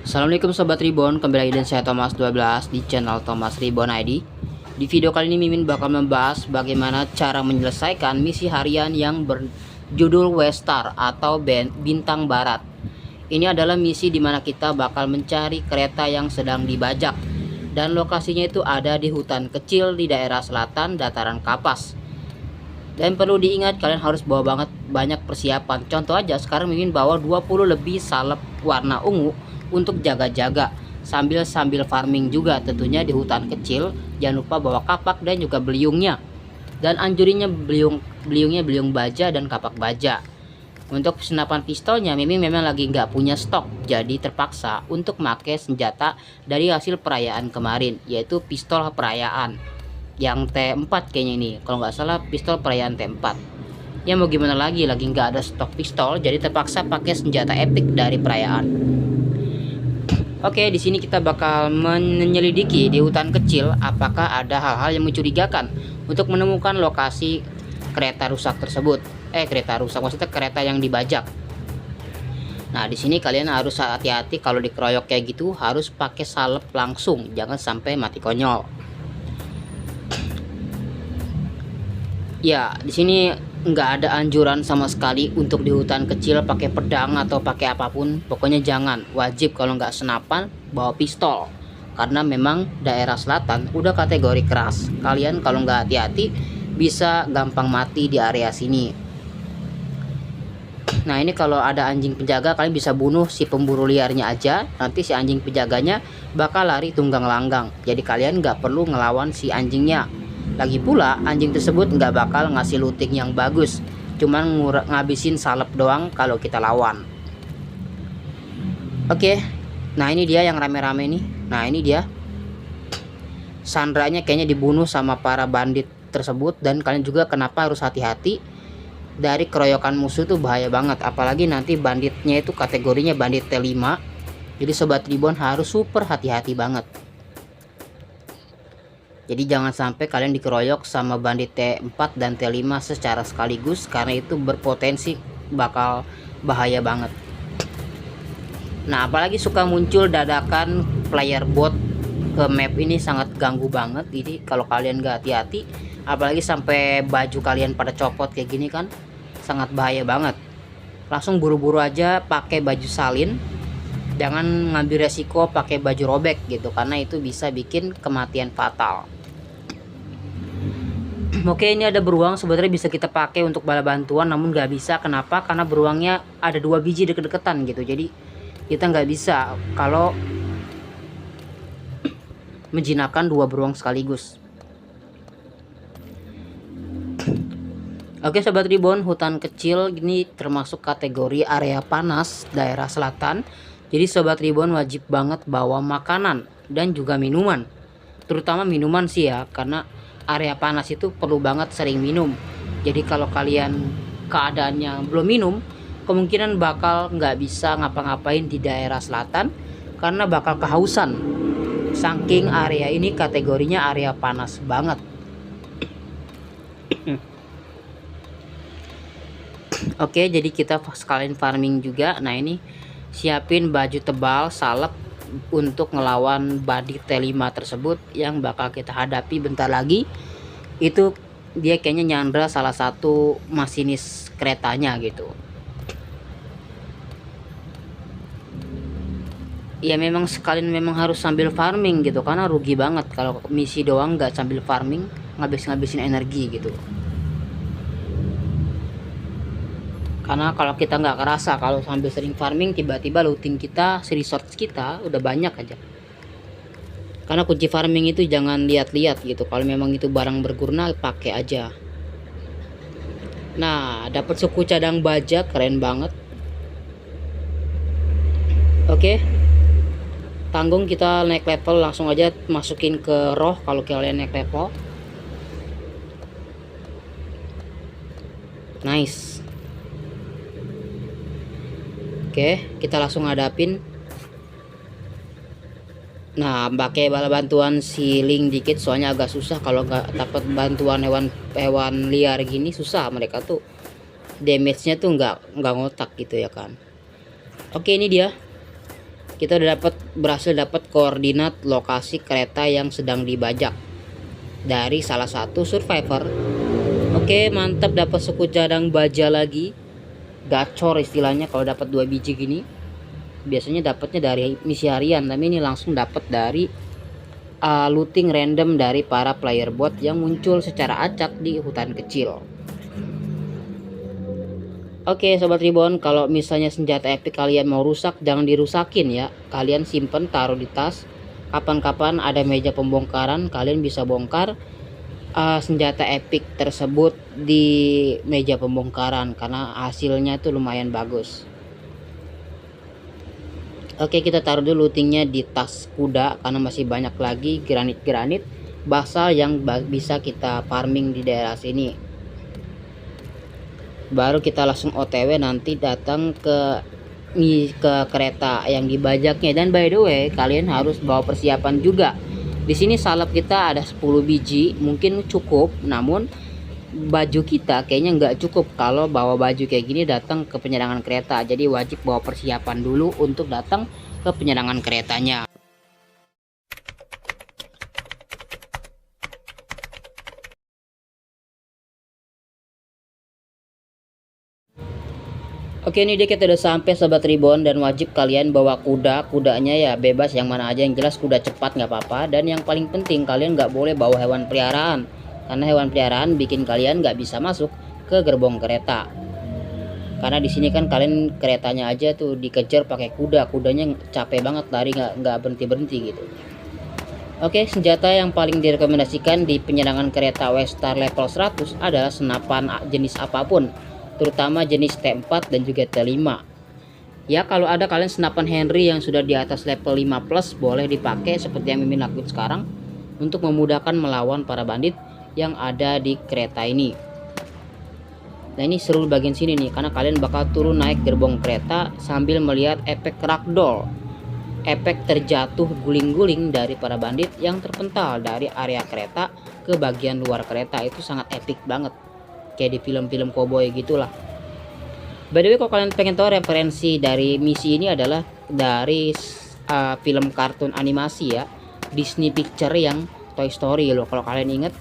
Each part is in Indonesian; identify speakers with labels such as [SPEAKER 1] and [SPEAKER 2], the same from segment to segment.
[SPEAKER 1] Assalamualaikum Sobat Reborn, kembali lagi dengan saya Thomas 12 di channel Thomas Reborn ID. Di video kali ini Mimin bakal membahas bagaimana cara menyelesaikan misi harian yang berjudul Westar atau Bintang Barat. Ini adalah misi dimana kita bakal mencari kereta yang sedang dibajak. Dan lokasinya itu ada di hutan kecil di daerah selatan dataran Kapas. Dan perlu diingat kalian harus bawa banyak persiapan. Contoh aja sekarang Mimin bawa 20 lebih salep warna ungu untuk jaga-jaga sambil farming juga tentunya di hutan kecil. Jangan lupa bawa kapak dan juga beliungnya, dan anjurinya beliungnya beliung baja dan kapak baja. Untuk senapan pistolnya Mimin memang lagi nggak punya stok, jadi terpaksa untuk pakai senjata dari hasil perayaan kemarin, yaitu pistol perayaan yang T4 kayaknya ini, kalau nggak salah pistol perayaan T4. Ya mau gimana lagi nggak ada stok pistol, jadi terpaksa pakai senjata epic dari perayaan. Oke, di sini kita bakal menyelidiki di hutan kecil apakah ada hal-hal yang mencurigakan untuk menemukan lokasi kereta rusak tersebut. Kereta rusak maksudnya kereta yang dibajak. Nah, di sini kalian harus hati-hati kalau dikeroyok kayak gitu, harus pakai salep langsung, jangan sampai mati konyol. Ya, di sini nggak ada anjuran sama sekali untuk di hutan kecil pakai pedang atau pakai apapun. Pokoknya jangan, wajib kalau nggak senapan bawa pistol, karena memang daerah selatan udah kategori keras. Kalian kalau nggak hati-hati bisa gampang mati di area sini. Nah, ini kalau ada anjing penjaga kalian bisa bunuh si pemburu liarnya aja, nanti si anjing penjaganya bakal lari tunggang langgang, jadi kalian nggak perlu ngelawan si anjingnya. Lagi pula anjing tersebut nggak bakal ngasih looting yang bagus, cuman ngabisin salep doang kalau kita lawan. Oke, nah ini dia yang rame-rame nih. Nah ini dia Sandranya kayaknya dibunuh sama para bandit tersebut. Dan kalian juga kenapa harus hati-hati dari keroyokan musuh tuh, bahaya banget, apalagi nanti banditnya itu kategorinya bandit T5. Jadi Sobat Reborn harus super hati-hati banget. Jadi jangan sampai kalian dikeroyok sama bandit T4 dan T5 secara sekaligus, karena itu berpotensi bakal bahaya banget. Nah, apalagi suka muncul dadakan player bot ke map ini, sangat ganggu banget. Jadi kalau kalian gak hati-hati, apalagi sampai baju kalian pada copot kayak gini kan, sangat bahaya banget. Langsung buru-buru aja pakai baju salin, jangan ngambil resiko pakai baju robek gitu, karena itu bisa bikin kematian fatal. Oke, ini ada beruang, sebenarnya bisa kita pakai untuk bala bantuan, namun nggak bisa. Kenapa? Karena beruangnya ada 2 biji deket-deketan gitu, jadi kita nggak bisa kalau menjinakkan 2 beruang sekaligus. Oke Sobat Reborn, hutan kecil ini termasuk kategori area panas daerah selatan. Jadi Sobat Reborn wajib banget bawa makanan dan juga minuman, terutama minuman sih ya, karena area panas itu perlu banget sering minum. Jadi kalau kalian keadaannya belum minum, kemungkinan bakal nggak bisa ngapa-ngapain di daerah selatan, karena bakal kehausan. Saking area ini kategorinya area panas banget. Oke, jadi kita sekalian farming juga. Nah ini siapin baju tebal salep untuk ngelawan bandit T5 tersebut yang bakal kita hadapi bentar lagi. Itu dia kayaknya nyandra salah satu masinis keretanya gitu. Ya memang sekalian memang harus sambil farming gitu, karena rugi banget kalau misi doang nggak sambil farming, ngabisin energi gitu. Karena kalau kita nggak kerasa, kalau sambil sering farming tiba-tiba looting kita, resource kita udah banyak aja. Karena kunci farming itu jangan lihat-lihat gitu, kalau memang itu barang berguna pakai aja. Nah, dapat suku cadang baja, keren banget. Oke, tanggung kita naik level, langsung aja masukin ke roh kalau kalian naik level. Nice. Oke, kita langsung hadapin. Nah, pakai bala bantuan siling dikit, soalnya agak susah kalau nggak dapat bantuan hewan liar gini, susah mereka tuh. Damage-nya tuh nggak ngotak gitu ya kan. Oke, ini dia kita udah berhasil dapat koordinat lokasi kereta yang sedang dibajak dari salah satu survivor. Oke, mantap, dapat suku cadang baja lagi. Gacor istilahnya kalau dapat 2 biji gini. Biasanya dapatnya dari misi harian, tapi ini langsung dapat dari looting random dari para player bot yang muncul secara acak di hutan kecil. Oke Sobat Reborn, kalau misalnya senjata epic kalian mau rusak, jangan dirusakin ya. Kalian simpen, taruh di tas. Kapan-kapan ada meja pembongkaran, kalian bisa bongkar senjata epic tersebut di meja pembongkaran, karena hasilnya itu lumayan bagus. Oke, kita taruh dulu lootingnya di tas kuda, karena masih banyak lagi granit-granit basal yang bisa kita farming di daerah sini. Baru kita langsung OTW nanti datang ke kereta yang dibajaknya. Dan by the way, kalian harus bawa persiapan juga. Di sini salep kita ada 10 biji, mungkin cukup, namun baju kita kayaknya nggak cukup kalau bawa baju kayak gini datang ke penyerangan kereta. Jadi wajib bawa persiapan dulu untuk datang ke penyerangan keretanya. Oke, ini dia, kita udah sampai Sobat Reborn, dan wajib kalian bawa kudanya ya bebas yang mana aja, yang jelas kuda cepat nggak apa-apa. Dan yang paling penting, kalian nggak boleh bawa hewan peliharaan, karena hewan peliharaan bikin kalian nggak bisa masuk ke gerbong kereta. Karena di sini kan kalian keretanya aja tuh dikejar pakai kudanya capek banget, lari nggak berhenti gitu. Oke, senjata yang paling direkomendasikan di penyerangan kereta Westar level 100 adalah senapan jenis apapun, terutama jenis T4 dan juga T5. Ya, kalau ada kalian senapan Henry yang sudah di atas level 5 plus, boleh dipakai seperti yang Mimin lakukan sekarang untuk memudahkan melawan para bandit yang ada di kereta ini. Nah, ini seru bagian sini nih, karena kalian bakal turun naik gerbong kereta sambil melihat efek ragdoll, efek terjatuh guling-guling dari para bandit yang terpental dari area kereta ke bagian luar kereta. Itu sangat epic banget, kayak di film-film cowboy gitulah. By the way, kalau kalian pengen tahu referensi dari misi ini adalah dari film kartun animasi ya, Disney Picture yang Toy Story loh. Kalau kalian inget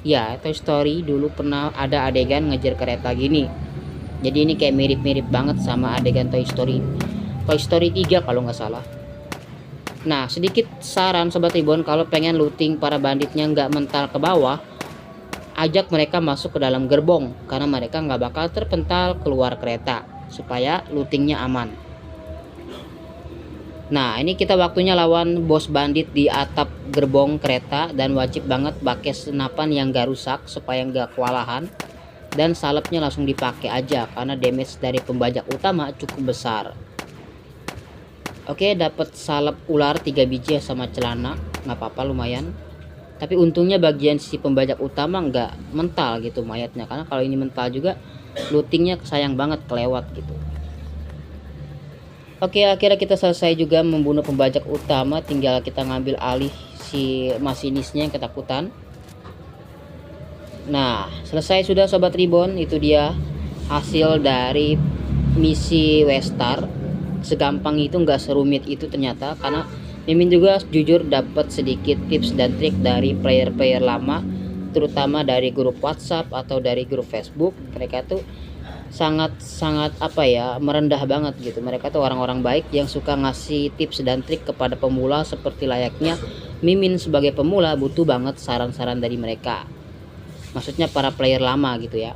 [SPEAKER 1] ya, Toy Story dulu pernah ada adegan ngejar kereta gini. Jadi ini kayak mirip-mirip banget sama adegan Toy Story 3 kalau nggak salah. Nah, sedikit saran Sobat Reborn, kalau pengen looting para banditnya nggak mental ke bawah, ajak mereka masuk ke dalam gerbong, karena mereka nggak bakal terpental keluar kereta, supaya lootingnya aman. Nah, ini kita waktunya lawan bos bandit di atap gerbong kereta, dan wajib banget pakai senapan yang gak rusak supaya nggak kewalahan, dan salepnya langsung dipakai aja karena damage dari pembajak utama cukup besar. Oke, dapat salep ular 3 biji sama celana, nggak apa-apa, lumayan. Tapi untungnya bagian si pembajak utama nggak mental gitu mayatnya, karena kalau ini mental juga lootingnya sayang banget kelewat gitu. Oke, akhirnya kita selesai juga membunuh pembajak utama, tinggal kita ngambil alih si masinisnya yang ketakutan. Nah, selesai sudah Sobat Reborn, itu dia hasil dari misi Westar. Segampang itu, nggak serumit itu ternyata, karena Mimin juga jujur dapat sedikit tips dan trik dari player-player lama, terutama dari grup WhatsApp atau dari grup Facebook. Mereka tuh sangat apa ya, merendah banget gitu. Mereka tuh orang-orang baik yang suka ngasih tips dan trik kepada pemula, seperti layaknya Mimin sebagai pemula butuh banget saran-saran dari mereka. Maksudnya para player lama gitu ya.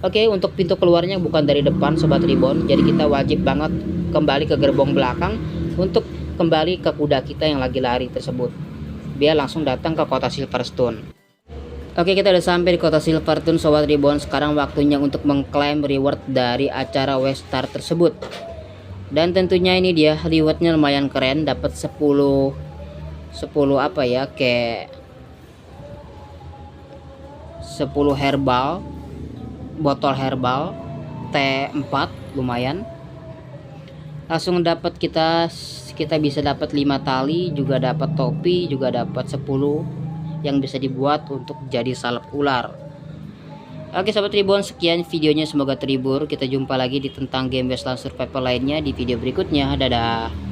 [SPEAKER 1] Oke, untuk pintu keluarnya bukan dari depan Sobat Reborn, jadi kita wajib banget kembali ke gerbong belakang untuk kembali ke kuda kita yang lagi lari tersebut, biar langsung datang ke kota Silverstone. Oke, kita udah sampai di kota Silverstone Sobat Reborn. Sekarang waktunya untuk mengklaim reward dari acara Westar tersebut. Dan tentunya ini dia rewardnya lumayan keren, dapat 10 apa ya, kayak 10 herbal, botol herbal T4, lumayan. Langsung dapat kita bisa dapat 5 tali, juga dapat topi, juga dapat 10 yang bisa dibuat untuk jadi salep ular. Oke Sobat Reborn, sekian videonya, semoga terhibur. Kita jumpa lagi di tentang game Westland Survival lainnya di video berikutnya. Dadah.